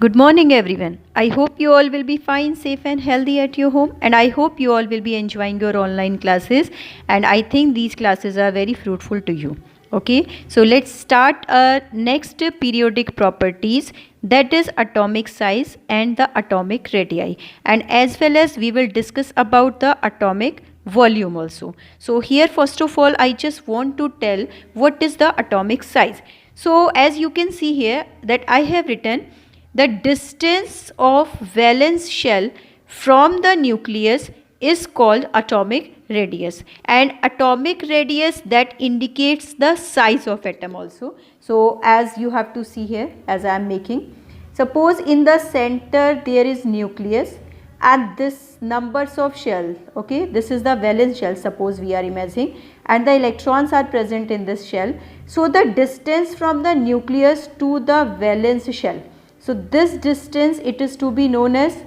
Good morning, everyone. I hope you all will be fine, safe, and healthy at your home. And I hope you all will be enjoying your online classes. And I think these classes are very fruitful to you. Okay, so let's start our next periodic properties, that is atomic size and the atomic radii. And as well as we will discuss about the atomic volume also. So here first of all I just want to tell what is the atomic size. So as you can see here that I have written the distance of valence shell from the nucleus is called atomic radius, and atomic radius that indicates the size of atom also. So as you have to see here, as I am making, suppose in the center there is nucleus and this numbers of shell, okay, this is the valence shell, suppose we are imagining, and the electrons are present in this shell. So the distance from the nucleus to the valence shell, so this distance it is to be known as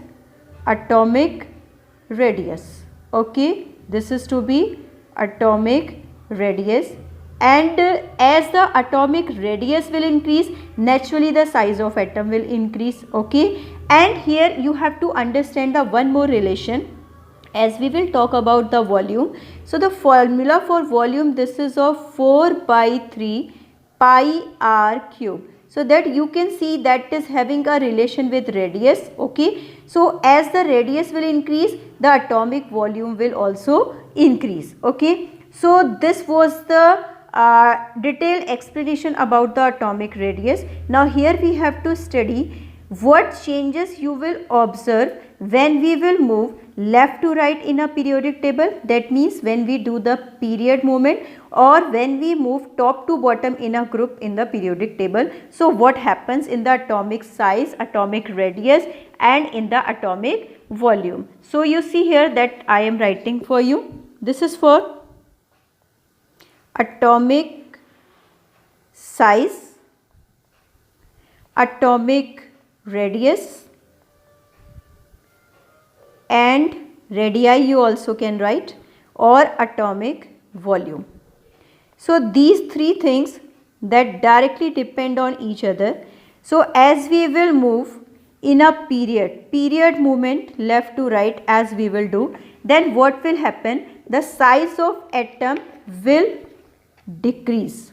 atomic radius. Okay, this is to be atomic radius, and as the atomic radius will increase, naturally the size of atom will increase. Okay, and here you have to understand the one more relation as we will talk about the volume. So the formula for volume, this is of 4 by 3 pi r cube. So that you can see that is having a relation with radius. Okay, so as the radius will increase, the atomic volume will also increase. Okay, so this was the detailed explanation about the atomic radius. Now here we have to study what changes you will observe when we will move left to right in a periodic table, that means when we do the period movement, or when we move top to bottom in a group in the periodic table. So what happens in the atomic size, atomic radius, and in the atomic volume. So you see here that I am writing for you, this is for atomic size, atomic radius, and radii you also can write, or atomic volume. So these three things that directly depend on each other. So as we will move in a period movement left to right as we will do, then what will happen? The size of atom will decrease.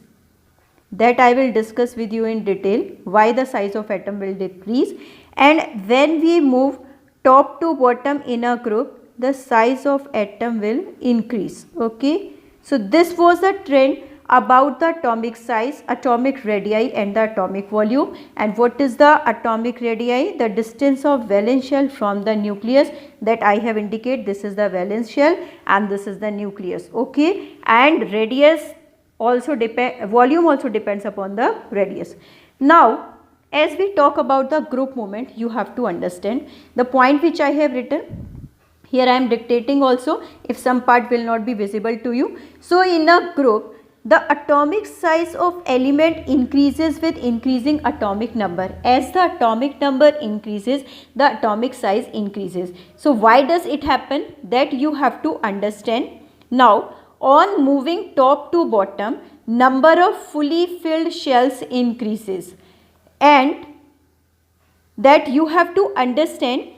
That I will discuss with you in detail, why the size of atom will decrease. And when we move top to bottom in a group, the size of atom will increase. Okay, so this was the trend about the atomic size, atomic radii, and the atomic volume. And what is the atomic radii? The distance of valence shell from the nucleus, that I have indicated, this is the valence shell and this is the nucleus. Okay, and radius also volume also depends upon the radius. Now as we talk about the group movement, you have to understand the point which I have written here. I am dictating also, if some part will not be visible to you. So in a group, the atomic size of element increases with increasing atomic number. As the atomic number increases, the atomic size increases. So why does it happen? That you have to understand. Now on moving top to bottom, number of fully filled shells increases, and that you have to understand,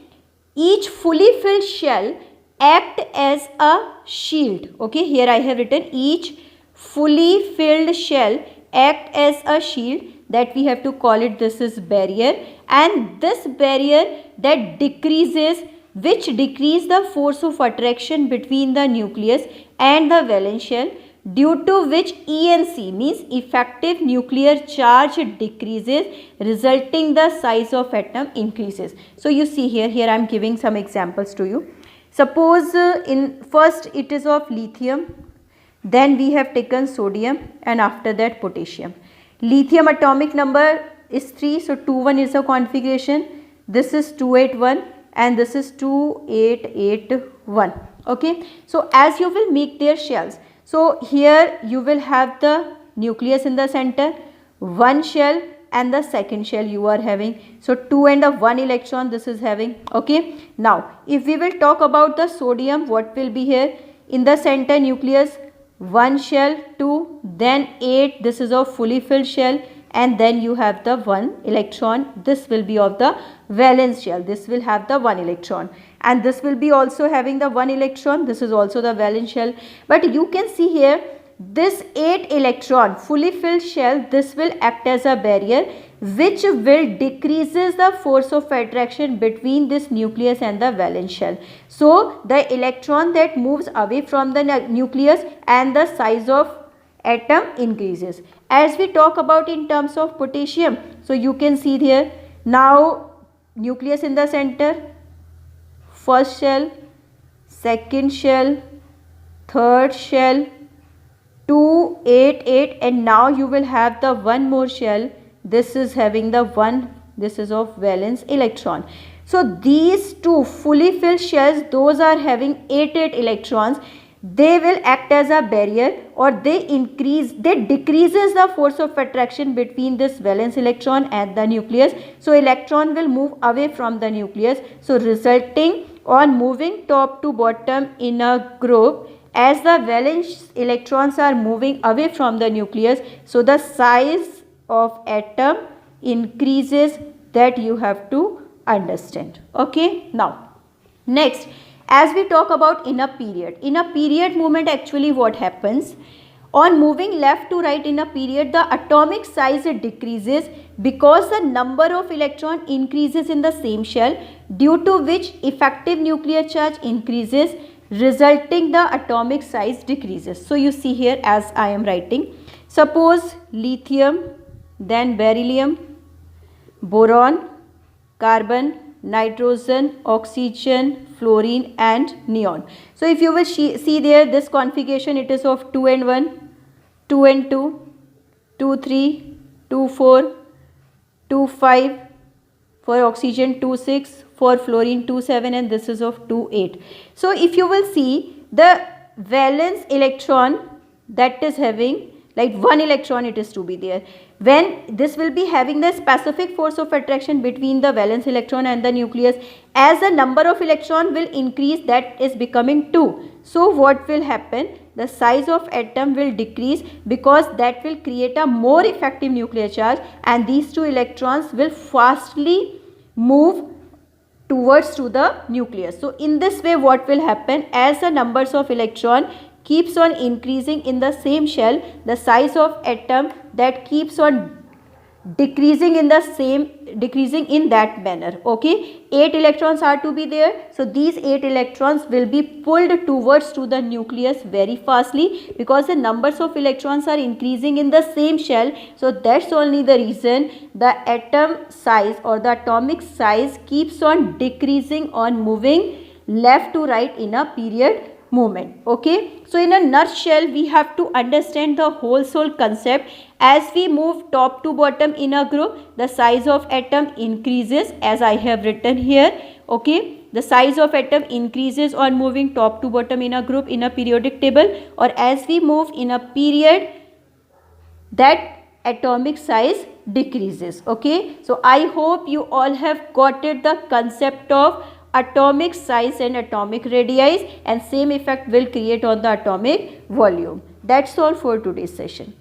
each fully filled shell act as a shield. Okay, here I have written each fully filled shell act as a shield, that we have to call it, this is barrier, and this barrier that decreases, which decrease the force of attraction between the nucleus and the valence shell, due to which ENC means effective nuclear charge decreases, resulting the size of atom increases. So you see here I am giving some examples to you. Suppose in first it is of lithium, then we have taken sodium, and after that potassium. Lithium atomic number is 3, so 2,1 is the configuration, this is 281 and this is 2881. Okay, so as you will make their shells, so here you will have the nucleus in the center, one shell, and the second shell you are having. So 2 and the 1 electron this is having. Okay, now if we will talk about the sodium, what will be here? In the center nucleus, 1 shell, 2, then 8, this is a fully filled shell, and then you have the 1 electron. This will be of the valence shell. This will have the 1 electron, and this will be also having the 1 electron. This is also the valence shell. But you can see here, this 8 electron fully filled shell, this will act as a barrier which will decreases the force of attraction between this nucleus and the valence shell. So the electron that moves away from the nucleus and the size of atom increases. As we talk about in terms of potassium, so you can see here, now nucleus in the center, first shell, second shell, third shell, 2, 8, 8, and now you will have the one more shell. This is having the 1, this is of valence electron. So these two fully filled shells, those are having 8 electrons. They will act as a barrier, or they decreases the force of attraction between this valence electron and the nucleus. So electron will move away from the nucleus. So resulting on moving top to bottom in a group, as the valence electrons are moving away from the nucleus, so the size of atom increases. That you have to understand. Okay, now next, as we talk about in a period movement, actually what happens on moving left to right in a period, the atomic size decreases because the number of electron increases in the same shell, due to which effective nuclear charge increases, resulting the atomic size decreases. So you see here, as I am writing, suppose lithium, then beryllium, boron, carbon, nitrogen, oxygen, fluorine and neon. So if you will see there, this configuration, it is of 2 and 1, 2 and 2, 2, 3, 2, 4, 2, 5, for oxygen 2, 6, for fluorine 2, 7, and this is of 2, 8. So if you will see, the valence electron that is having like 1 electron, it is to be there. When this will be having the specific force of attraction between the valence electron and the nucleus, as the number of electron will increase, that is becoming 2. So what will happen? The size of atom will decrease, because that will create a more effective nuclear charge, and these 2 electrons will fastly move towards to the nucleus. So in this way, what will happen, as the numbers of electron keeps on increasing in the same shell, the size of atom that keeps on decreasing in that manner. Okay, 8 electrons are to be there. So these 8 electrons will be pulled towards to the nucleus very fastly, because the numbers of electrons are increasing in the same shell. So that's only the reason the atom size or the atomic size keeps on decreasing on moving left to right in a period movement. Okay, so in a nutshell, we have to understand the whole concept. As we move top to bottom in a group, the size of atom increases, as I have written here. Okay, the size of atom increases on moving top to bottom in a group in a periodic table, or as we move in a period, that atomic size decreases. Okay, so I hope you all have got it, the concept of atomic size and atomic radii, and same effect will create on the atomic volume. That's all for today's session.